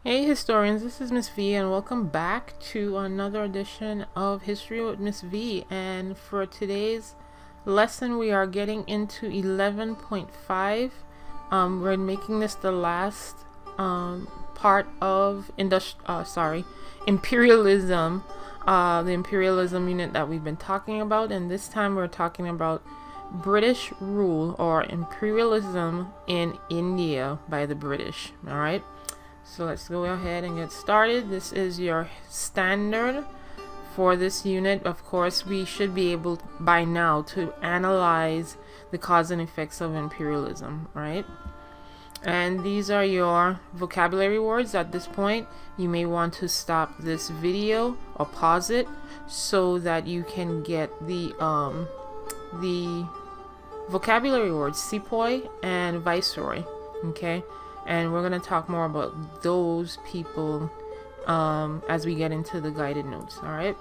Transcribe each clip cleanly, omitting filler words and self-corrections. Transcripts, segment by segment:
Hey historians, this is Miss V and welcome back to another edition of History with Miss V. And for today's lesson we are getting into 11.5. We're making this the last part of Imperialism, the Imperialism unit that we've been talking about, and this time we're talking about British rule or imperialism in India by the British. Alright, so let's go ahead and get started. This is your standard for this unit. Of course, we should be able by now to analyze the cause and effects of imperialism, right? And these are your vocabulary words. At this point, you may want to stop this video or pause it so that you can get the vocabulary words sepoy and viceroy. Okay, and we're going to talk more about those people as we get into the guided notes. All right.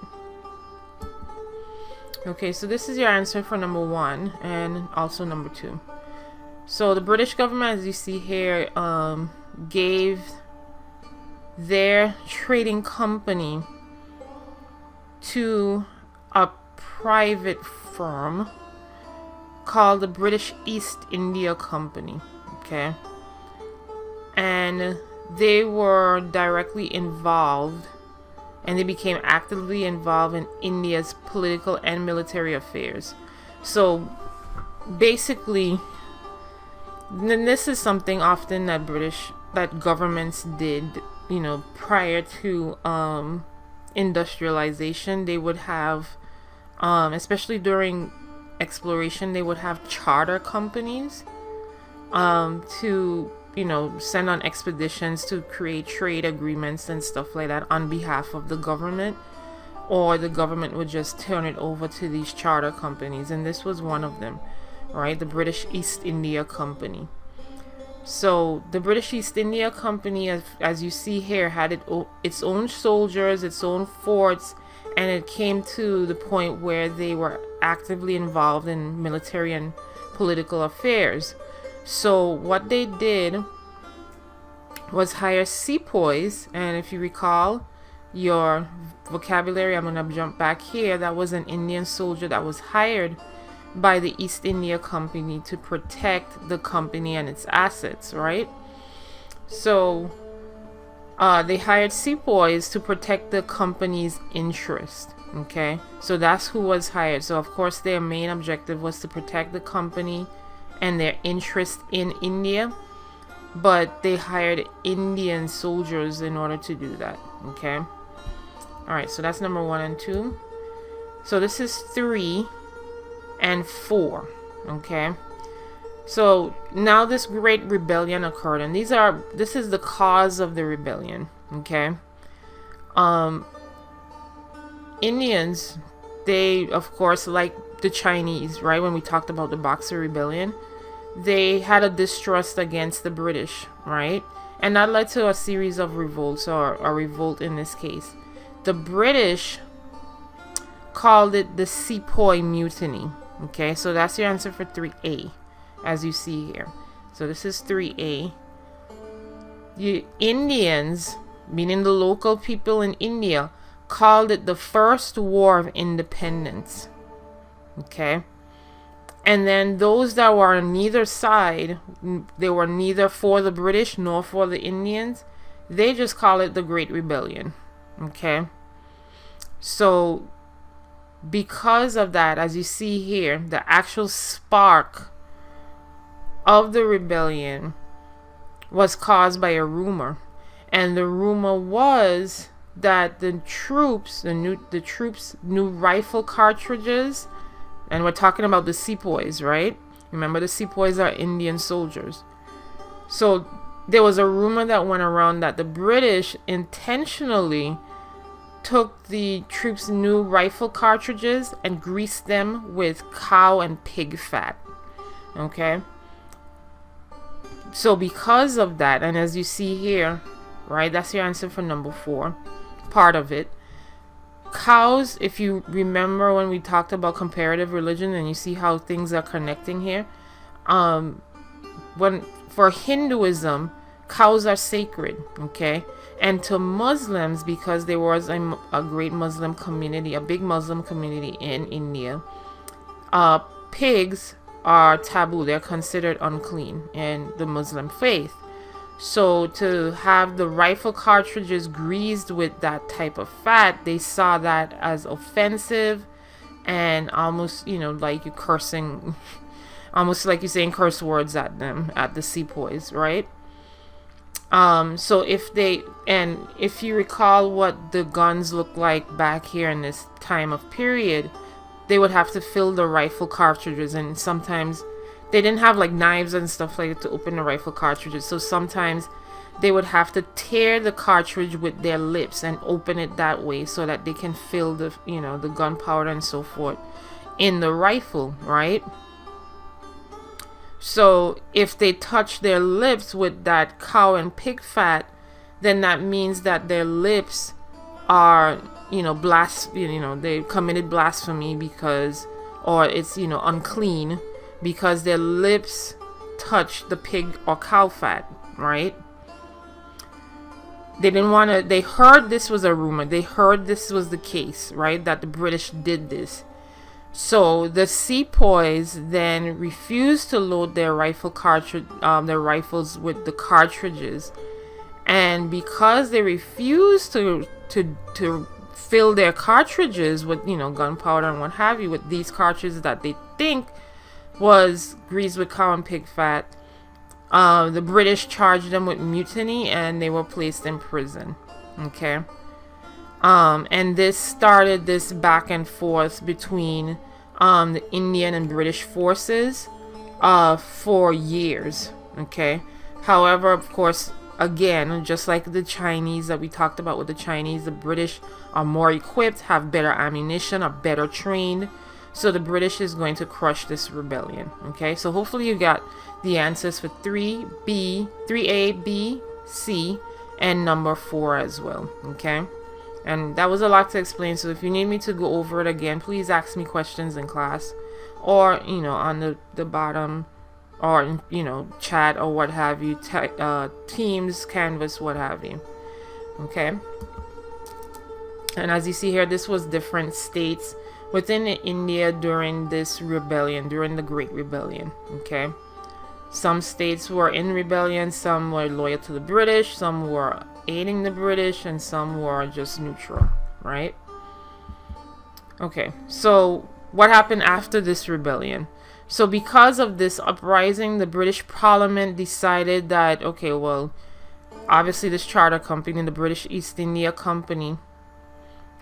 Okay, so this is your answer for number 1 and also number 2. So the British government, as you see here, gave their trading company to a private firm called the British East India Company. Okay, and they were directly involved, and they became actively involved in India's political and military affairs. So basically, and this is something often that governments did, you know, prior to industrialization. They would have, especially during exploration, they would have charter companies to, you know, send on expeditions to create trade agreements and stuff like that on behalf of the government, or the government would just turn it over to these charter companies, and this was one of them, right? The British East India Company. So the British East India Company, as you see here, had its own soldiers, its own forts, and it came to the point where they were actively involved in military and political affairs. So what they did was hire sepoys, and if you recall your vocabulary, I'm going to jump back here. That was an Indian soldier that was hired by the East India Company to protect the company and its assets, right? So they hired sepoys to protect the company's interest. Okay, so that's who was hired. So of course their main objective was to protect the company and their interest in India, but they hired Indian soldiers in order to do that. Okay, all right, so that's number 1 and 2. So this is 3 and 4. Okay, so now this great rebellion occurred, and this is the cause of the rebellion. Okay, Indians, they of course, like the Chinese, right, when we talked about the Boxer Rebellion, they had a distrust against the British, right? And that led to a series of revolts, or a revolt in this case. The British called it the Sepoy Mutiny. Okay, so that's your answer for 3A, as you see here. So this is 3A. The Indians, meaning the local people in India, called it the First War of Independence. Okay, and then those that were on neither side, they were neither for the British nor for the Indians, they just call it the Great Rebellion. Okay, so because of that, as you see here, the actual spark of the rebellion was caused by a rumor, and the rumor was that the troops, new rifle cartridges, and we're talking about the sepoys, right? Remember, the sepoys are Indian soldiers. So there was a rumor that went around that the British intentionally took the troops' new rifle cartridges and greased them with cow and pig fat. Okay, so because of that, and as you see here, right, that's your answer for number 4, part of it. Cows, if you remember when we talked about comparative religion, and you see how things are connecting here, when for Hinduism, cows are sacred, okay? And to Muslims, because there was a great Muslim community, a big Muslim community in India, pigs are taboo. They're considered unclean in the Muslim faith. So to have the rifle cartridges greased with that type of fat, they saw that as offensive and almost, like you cursing, almost like you're saying curse words at them, at the sepoys, right? So if you recall what the guns look like back here in this time of period, they would have to fill the rifle cartridges, and sometimes they didn't have like knives and stuff like that to open the rifle cartridges. So sometimes they would have to tear the cartridge with their lips and open it that way so that they can fill the, the gunpowder and so forth in the rifle, right? So if they touch their lips with that cow and pig fat, then that means that their lips are, they committed blasphemy because, or it's, unclean because their lips touch the pig or cow fat, right? They didn't want to, they heard this was a rumor. They heard this was the case, right? That the British did this. So the sepoys then refused to load their their rifles with the cartridges, and because they refused to fill their cartridges with gunpowder and what have you with these cartridges that they think was greased with cow and pig fat, the British charged them with mutiny and they were placed in prison. Okay. And this started this back and forth between the Indian and British forces for years. Okay. However, of course, again, just like the Chinese that we talked about with the Chinese, the British are more equipped, have better ammunition, are better trained. So the British is going to crush this rebellion. Okay. So hopefully you got the answers for 3A, B, C, and number 4 as well. Okay. And that was a lot to explain, so if you need me to go over it again, please ask me questions in class, or on the bottom, or chat or what have you, Teams, Canvas, what have you. Okay. And as you see here, this was different states within India during this rebellion, during the Great Rebellion. Okay. Some states were in rebellion, some were loyal to the British, some were aiding the British, and some were just neutral, right? Okay, so what happened after this rebellion? So because of this uprising, the British Parliament decided that, okay, well, obviously this charter company, the British East India Company,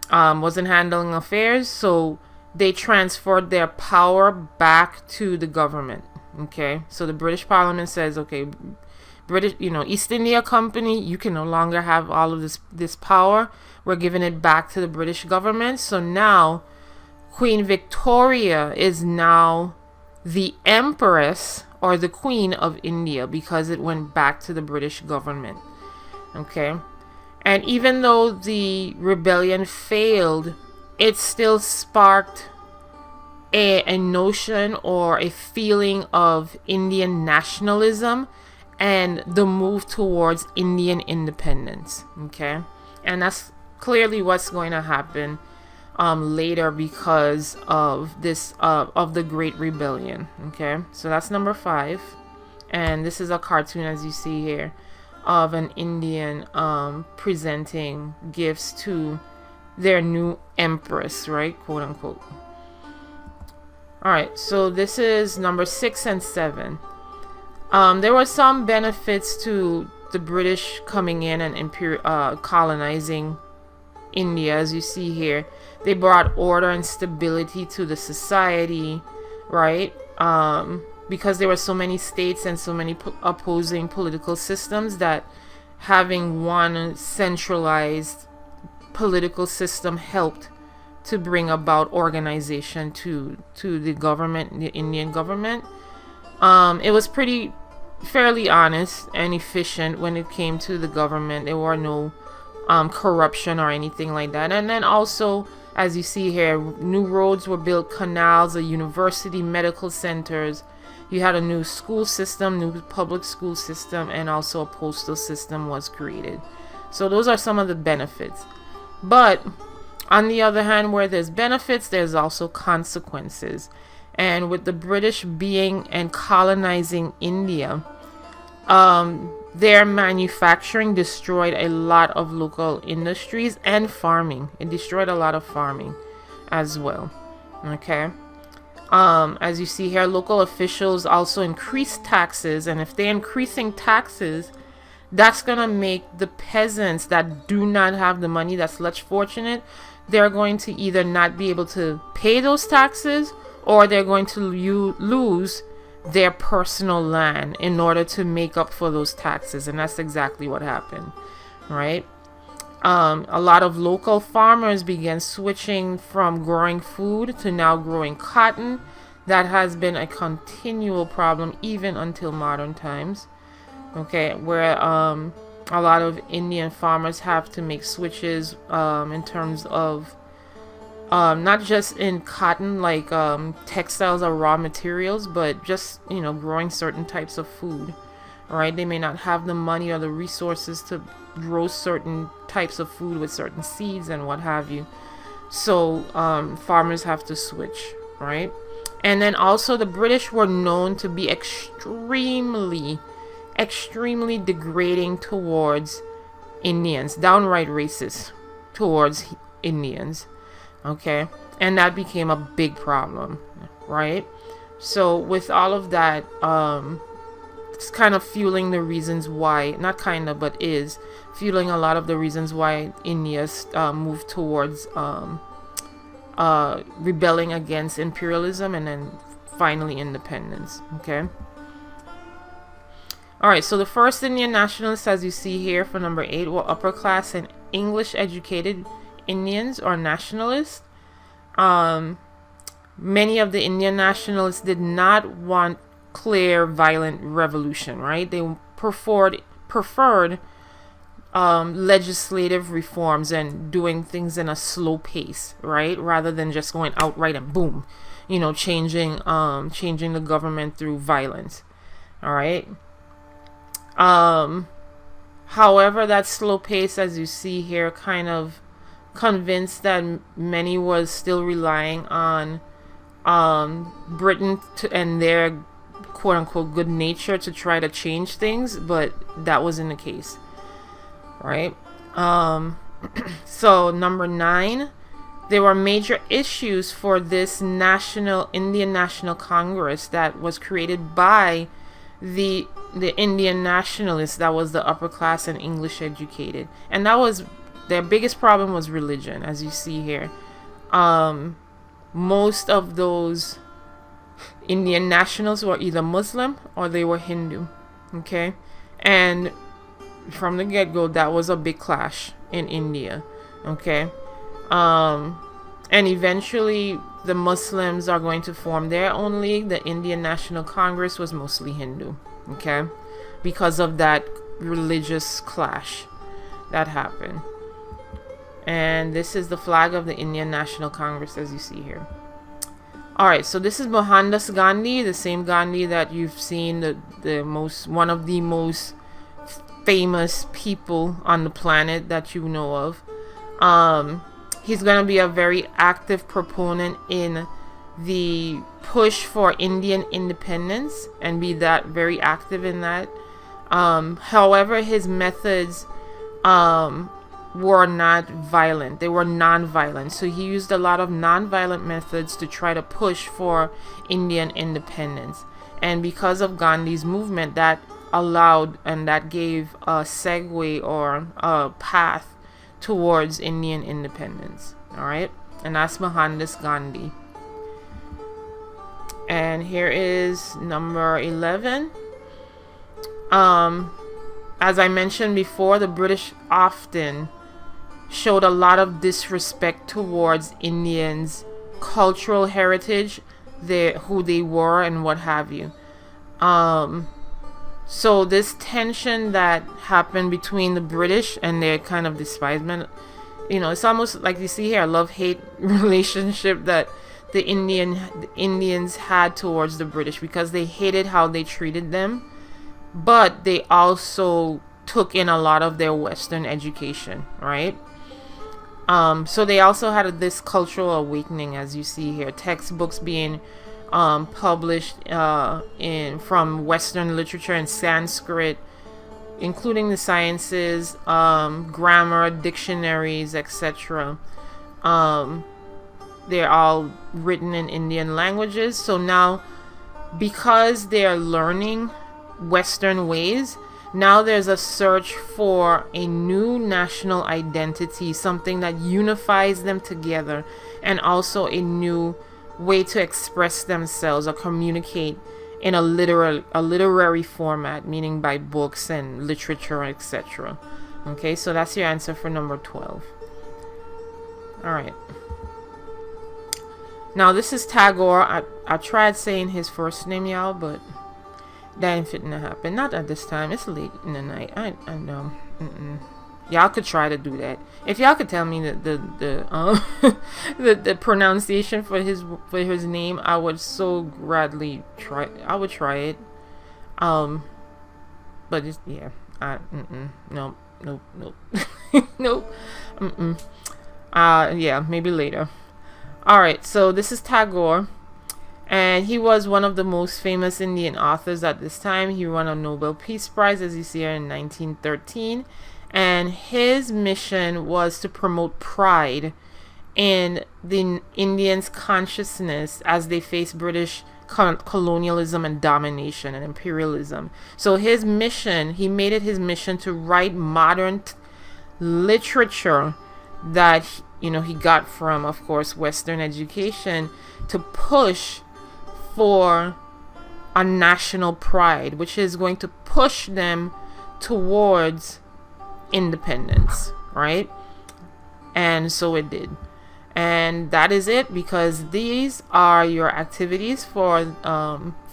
wasn't handling affairs, so they transferred their power back to the government. Okay, so the British Parliament says, okay, British, East India Company, you can no longer have all of this power. We're giving it back to the British government. So now Queen Victoria is now the Empress or the Queen of India because it went back to the British government. Okay. And even though the rebellion failed, it still sparked a notion or a feeling of Indian nationalism and the move towards Indian independence. Okay. And that's clearly what's going to happen later because of this of the Great Rebellion. Okay, so that's number 5, and this is a cartoon, as you see here, of an Indian presenting gifts to their new empress, right, quote unquote. All right, so this is number 6 and 7. There were some benefits to the British coming in and colonizing India, as you see here. They brought order and stability to the society, right? Because there were so many states and so many opposing political systems, that having one centralized political system helped to bring about organization to the government, the Indian government. It was fairly honest and efficient when it came to the government. There were no corruption or anything like that. And then also, as you see here, new roads were built, canals, a university, medical centers. You had a new school system, new public school system, and also a postal system was created. So those are some of the benefits. But on the other hand, where there's benefits, there's also consequences. And with the British being and colonizing India, their manufacturing destroyed a lot of local industries and farming. It destroyed a lot of farming as well. Okay. As you see here, local officials also increased taxes, and if they're increasing taxes, that's gonna make the peasants that do not have the money, that's less fortunate, they're going to either not be able to pay those taxes, or they're going to lose their personal land in order to make up for those taxes. And that's exactly what happened, right? A lot of local farmers began switching from growing food to now growing cotton. That has been a continual problem even until modern times. Okay, where a lot of Indian farmers have to make switches in terms of not just in cotton, like textiles or raw materials, but just, growing certain types of food, right? They may not have the money or the resources to grow certain types of food with certain seeds and what have you. So farmers have to switch, right? And then also the British were known to be extremely degrading towards Indians, downright racist towards Indians. Okay, and that became a big problem, right? So with all of that, it's kind of fueling the reasons why, not kind of, but is fueling a lot of the reasons why India's moved towards rebelling against imperialism and then finally independence. Okay. Alright, so the first Indian nationalists, as you see here for number 8, were upper class and English educated Indians or nationalists. Many of the Indian nationalists did not want clear violent revolution, right? They preferred legislative reforms and doing things in a slow pace, right? Rather than just going outright and boom, changing the government through violence. All right. However, that slow pace, as you see here, kind of convinced that many was still relying on Britain and their quote unquote good nature to try to change things, but that wasn't the case, right? So number 9, there were major issues for this Indian National Congress that was created by the Indian nationalists, that was the upper class and English educated, and that was their biggest problem was religion, as you see here. Most of those Indian nationals were either Muslim or they were Hindu. Okay, and from the get-go, that was a big clash in India. Okay, and eventually the Muslims are going to form their own league. The Indian National Congress was mostly Hindu. Okay, because of that religious clash that happened. And this is the flag of the Indian National Congress, as you see here. Alright, so this is Mohandas Gandhi, the same Gandhi that you've seen, one of the most famous people on the planet that you know of. He's going to be a very active proponent in the push for Indian independence and be that very active in that. However, his methods were not violent. They were non-violent. So he used a lot of non-violent methods to try to push for Indian independence. And because of Gandhi's movement, that allowed and that gave a segue or a path towards Indian independence. All right, and that's Mohandas Gandhi. And here is number 11. As I mentioned before, the British often showed a lot of disrespect towards Indians' cultural heritage, who they were and what have you. So this tension that happened between the British and their kind of despisement, it's almost like you see here, a love-hate relationship that the Indians had towards the British, because they hated how they treated them, but they also took in a lot of their Western education, right? So they also had this cultural awakening, as you see here. Textbooks being published from Western literature in Sanskrit, including the sciences, grammar, dictionaries, etc. They're all written in Indian languages. So now, because they are learning Western ways, now there's a search for a new national identity, something that unifies them together, and also a new way to express themselves or communicate in a literary format, meaning by books and literature, etc. Okay, so that's your answer for number 12. All right. Now this is Tagore. I tried saying his first name, y'all, but that ain't fitting to happen. Not at this time. It's late in the night. I know. Y'all could try to do that. If y'all could tell me the pronunciation for his name, I would so gladly try. I would try it. But it's, yeah. Nope. Nope. Yeah. Maybe later. All right. So this is Tagore. And he was one of the most famous Indian authors at this time. He won a Nobel Peace Prize, as you see here, in 1913. And his mission was to promote pride in the Indians' consciousness as they faced British colonialism and domination and imperialism. So his mission, he made it his mission to write modern literature that, he got from, of course, Western education, to push for a national pride, which is going to push them towards independence, right? And so it did. And that is it, because these are your activities for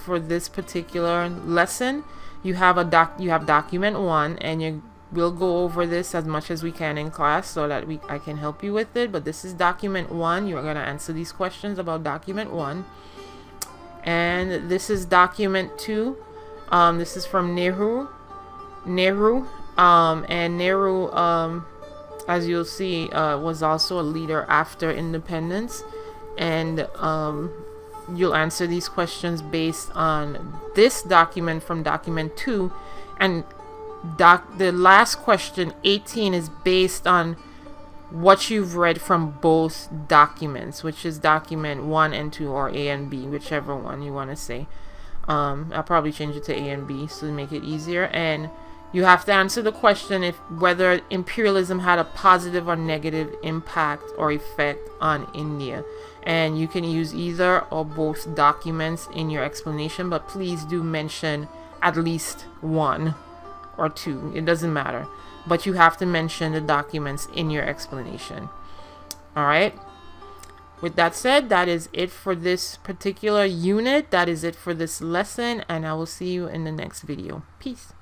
this particular lesson. You have document 1, and we'll go over this as much as we can in class so that I can help you with it. But this is document 1. You're going to answer these questions about document 1. And this is document 2. This is from Nehru. And Nehru, as you'll see, was also a leader after independence. And you'll answer these questions based on this document from document 2. And the last question, 18, is based on what you've read from both documents, which is document 1 and 2, or A and B, whichever one you want to say. I'll probably change it to A and B so to make it easier. And you have to answer the question whether imperialism had a positive or negative impact or effect on India. And you can use either or both documents in your explanation, but please do mention at least 1 or 2. It doesn't matter. But you have to mention the documents in your explanation. All right. With that said, that is it for this particular unit. That is it for this lesson. And I will see you in the next video. Peace.